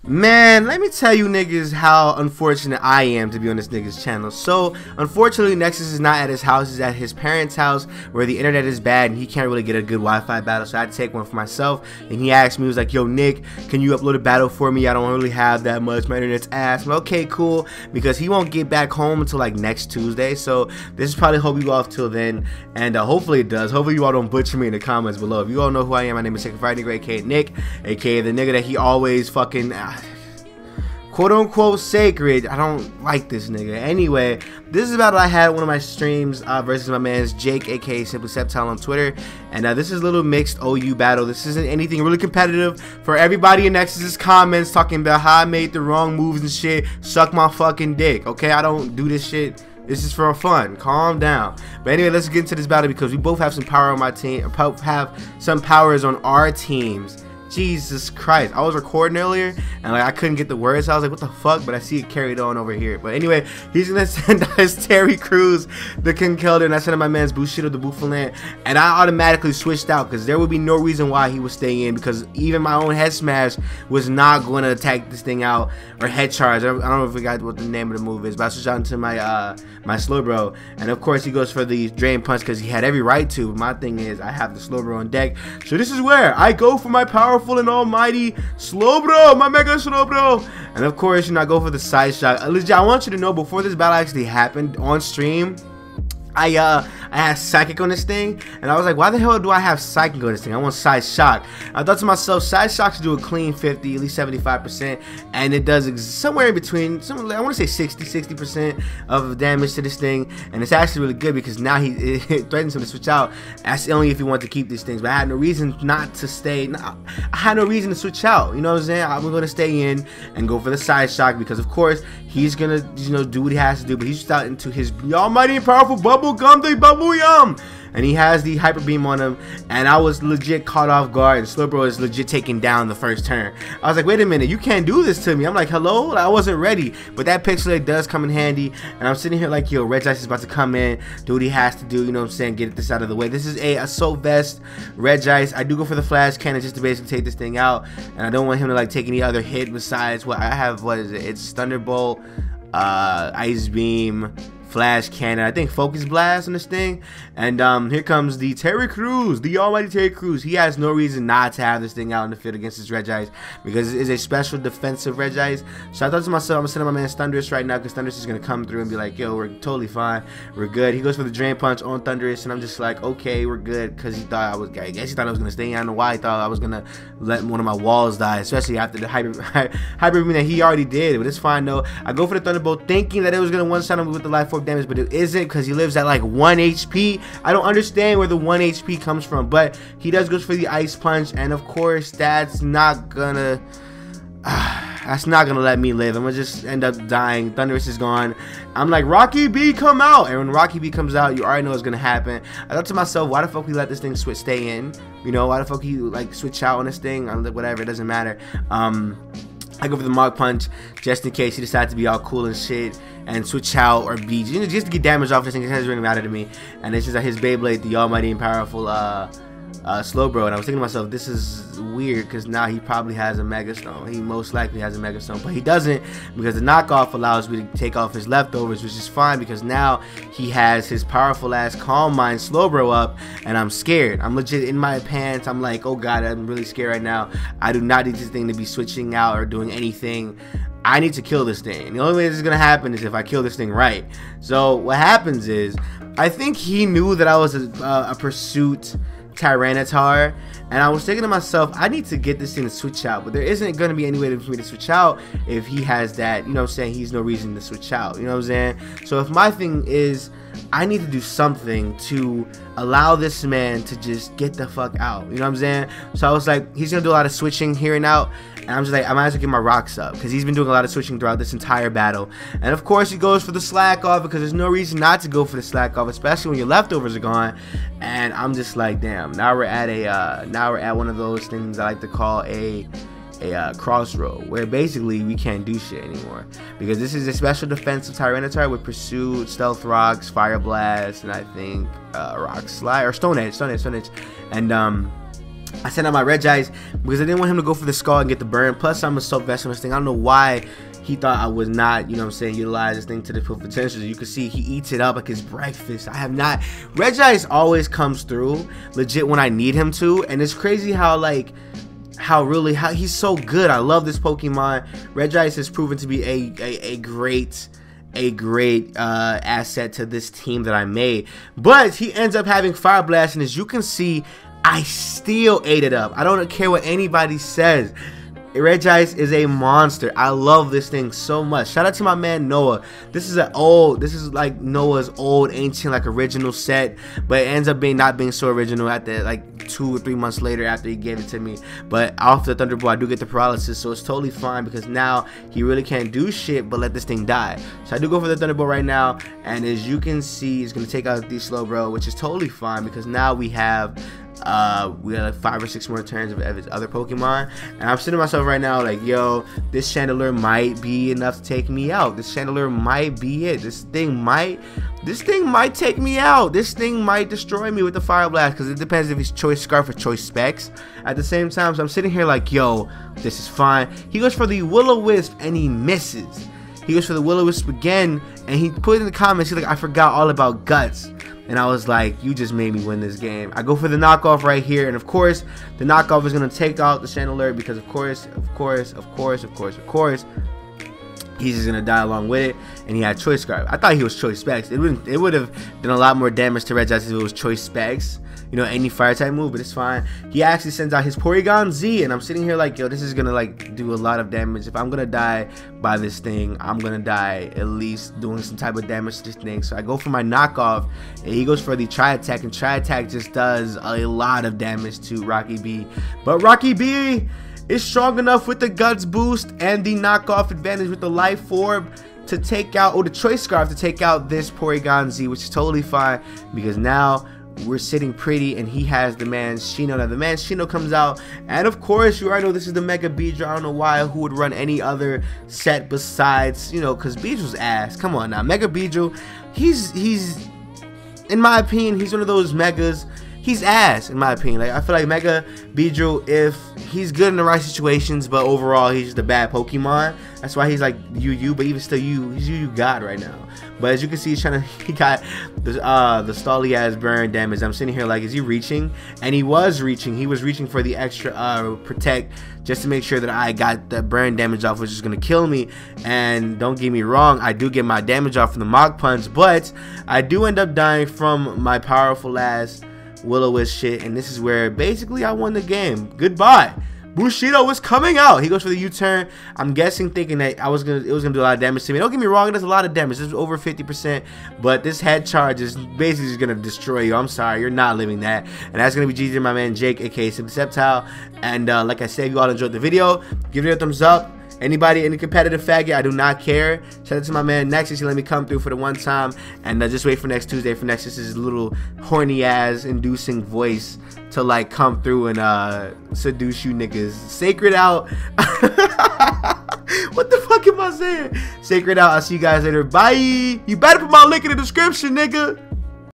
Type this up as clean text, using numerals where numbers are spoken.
Man, let me tell you niggas how unfortunate I am to be on this nigga's channel. So, unfortunately, Nexus is not at his house. He's at his parents' house where the internet is bad and he can't really get a good Wi-Fi battle. So I had to take one for myself. And he asked me, he was like, yo, Nick, can you upload a battle for me? I don't really have that much. My internet's ass. I'm like, okay, cool. Because he won't get back home until like next Tuesday. So, this is probably hope you off till then. And hopefully it does. Hopefully you all don't butcher me in the comments below. If you all know who I am, my name is Sapphire, aka Nick, aka the nigga that he always fucking... quote unquote sacred. I don't like this nigga. Anyway, this is a battle I had one of my streams versus my man's Jake, aka Simply Septile on Twitter. And this is a little mixed OU battle. This isn't anything really competitive. For everybody in Nexus's comments talking about how I made the wrong moves and shit, suck my fucking dick. Okay, I don't do this shit. This is for fun. Calm down. But anyway, let's get into this battle because we both have some power on my team. Both have some powers on our teams. Jesus Christ, I was recording earlier and like I couldn't get the words, so I was like, what the fuck? But I see it carried on over here. But anyway, he's gonna send us Terry Crews, the Conkelder, and I sent him my man's Bushido, the Buffalant, and I automatically switched out because there would be no reason why he would stay in, because even my own head smash was not going to attack this thing out, or head charge. I don't know if we got what the name of the move is, but I switched out into my my slow bro, and of course he goes for the drain punch because he had every right to. But my thing is, I have the slow bro on deck, so this is where I go for my powerful and almighty slow bro, my mega slow bro. And of course, you know, I go for the side shot. Legit, I want you to know, before this battle actually happened on stream, I had psychic on this thing, and I was like, why the hell do I have psychic on this thing? I want side shock. I thought to myself, side shock should do a clean 50, at least 75%, and it does somewhere in between, I want to say 60% of damage to this thing, and it's actually really good because now it threatens him to switch out. That's only if you want to keep these things, but I had no reason not to stay. I had no reason to switch out. You know what I'm saying? I'm gonna stay in and go for the side shock because, of course, he's gonna, you know, do what he has to do. But he's just out into his almighty and powerful bubble gum, the bubble yum, and he has the hyper beam on him, and I was legit caught off guard, and Slowbro is legit taking down the first turn. I was like, wait a minute, you can't do this to me. I'm like, hello? I wasn't ready, but that pixel does come in handy, and I'm sitting here like, yo, Red Ice is about to come in, do what he has to do, you know what I'm saying, get this out of the way. This is a assault vest, Red Ice. I do go for the flash cannon just to basically take this thing out, and I don't want him to like take any other hit besides what I have. What is it? It's Thunderbolt, Ice Beam, Flash Cannon, I think Focus Blast on this thing. And here comes the Terry Crews, the almighty Terry Crews. He has no reason not to have this thing out in the field against his Regice because it is a special defensive Regice. So I thought to myself, I'm gonna send my man Thunderous right now because Thunderous is gonna come through and be like, yo, we're totally fine, we're good. He goes for the drain punch on Thunderous, and I'm just like, okay, we're good, because he thought I guess he thought I was gonna stay in. I don't know why he thought I was gonna let one of my walls die, especially after the hyper beam that he already did. But it's fine though. I go for the Thunderbolt thinking that it was gonna one-shot him with the life orb damage, but it isn't because he lives at like 1 HP. I don't understand where the 1 HP comes from, but he does go for the ice punch, and of course that's not gonna let me live. I'm gonna just end up dying. Thunderous is gone. I'm like, Rocky B, come out. And when Rocky B comes out, you already know what's gonna happen. I thought to myself, why the fuck we let this thing stay in? You know, why the fuck you like switch out on this thing? Whatever, it doesn't matter. I go for the Mach Punch just in case he decides to be all cool and shit and switch out or be, you know, just to get damage off this thing. It doesn't really matter to me. And it's just like his Beyblade, the almighty and powerful slow bro. And I was thinking to myself, this is weird because now he probably has a Mega Stone. He most likely has a Mega Stone, but he doesn't, because the knockoff allows me to take off his leftovers, which is fine because now he has his powerful ass Calm Mind slow bro up, and I'm scared. I'm legit in my pants. I'm like, oh god, I'm really scared right now. I do not need this thing to be switching out or doing anything. I need to kill this thing. The only way this is gonna happen is if I kill this thing right. So what happens is, I think he knew that I was a Pursuit Tyranitar, and I was thinking to myself, I need to get this thing to switch out, but there isn't going to be any way for me to switch out if he has that, you know what I'm saying, he's no reason to switch out, you know what I'm saying. So if my thing is, I need to do something to allow this man to just get the fuck out, you know what I'm saying. So I was like, he's gonna do a lot of switching here and out, and I'm just like, I might as well get my rocks up because he's been doing a lot of switching throughout this entire battle. And of course he goes for the slack off because there's no reason not to go for the slack off, especially when your leftovers are gone. And I'm just like, damn, now we're at one of those things I like to call a crossroad, where basically we can't do shit anymore, because this is a special defensive Tyranitar with Pursuit, Stealth Rocks, Fire Blast, and I think Rock Slide or Stone Edge, and I sent out my Regice because I didn't want him to go for the skull and get the burn. Plus, I'm a soap vest on this thing. I don't know why he thought I was not, you know what I'm saying, utilize this thing to the full potential. You can see he eats it up like his breakfast. I have not. Regice always comes through legit when I need him to. And it's crazy how, like, how he's so good. I love this Pokemon. Regice has proven to be a great asset to this team that I made. But he ends up having Fire Blast, and as you can see, I still ate it up. I don't care what anybody says. Regice is a monster. I love this thing so much. Shout out to my man Noah. This is like Noah's old ancient like original set, but it ends up not being so original at the like 2 or 3 months later after he gave it to me. But off the Thunderbolt, I do get the paralysis, so it's totally fine because now he really can't do shit but let this thing die. So I do go for the Thunderbolt right now, and as you can see, he's gonna take out the Slowbro, which is totally fine because now we have like 5 or 6 more turns of his other Pokemon, and I'm sitting to myself right now like, yo, this Chandelure might be enough to take me out. This Chandelure might be it. This thing might take me out. This thing might destroy me with the Fire Blast, because it depends if he's Choice Scarf or Choice Specs at the same time. So I'm sitting here like, yo, this is fine. He goes for the Will-O-Wisp and he misses. He goes for the Will-O-Wisp again, and he put in the comments, he's like, I forgot all about Guts. And I was like, you just made me win this game. I go for the knockoff right here, and of course, the knockoff is gonna take out the Chandelure because of course, he's just gonna die along with it. And he had Choice Scarf. I thought he was Choice Specs. It would have done a lot more damage to Regice if it was Choice Specs. You know, any fire type move, but it's fine. He actually sends out his Porygon Z, and I'm sitting here like, yo, this is gonna like do a lot of damage. If I'm gonna die by this thing, I'm gonna die at least doing some type of damage to this thing. So I go for my knockoff, and he goes for the Tri Attack, and Tri Attack just does a lot of damage to Rocky B. But Rocky B is strong enough with the Guts boost and the knockoff advantage with the Life Orb to take out, or the Choice Scarf to take out this Porygon Z, which is totally fine because now we're sitting pretty, and he has the Manshino. Now the Manshino comes out, and of course you already know this is the Mega Beedrill. I don't know why who would run any other set besides, you know, because Beedrill's ass. Come on now, Mega Beedrill, he's in my opinion, he's one of those megas. He's ass in my opinion. Like, I feel like Mega Beedrill, if he's good in the right situations, but overall he's just a bad Pokemon. That's why he's like UU, but even still he's UU God right now. But as you can see, he got the Stally ass burn damage. I'm sitting here like, is he reaching? And he was reaching. He was reaching for the extra protect just to make sure that I got the burn damage off, which is gonna kill me. And don't get me wrong, I do get my damage off from the Mach Punch, but I do end up dying from my powerful ass Will-O-Wisp shit, and this is where basically I won the game. Goodbye. Bushido is coming out. He goes for the U-turn. I'm guessing, thinking that it was gonna do a lot of damage to me. Don't get me wrong, it does a lot of damage. This is over 50%, but this head charge is basically just gonna destroy you. I'm sorry, you're not living that. And that's gonna be GG to my man Jake, aka Septile. And like I said, if you all enjoyed the video, give it a thumbs up. Anybody, any competitive faggot, I do not care. Shout out to my man Nexus. He let me come through for the one time. And just wait for next Tuesday for Nexus's little horny ass inducing voice to like come through and seduce you niggas. Sacred out. What the fuck am I saying? Sacred out. I'll see you guys later. Bye. You better put my link in the description, nigga.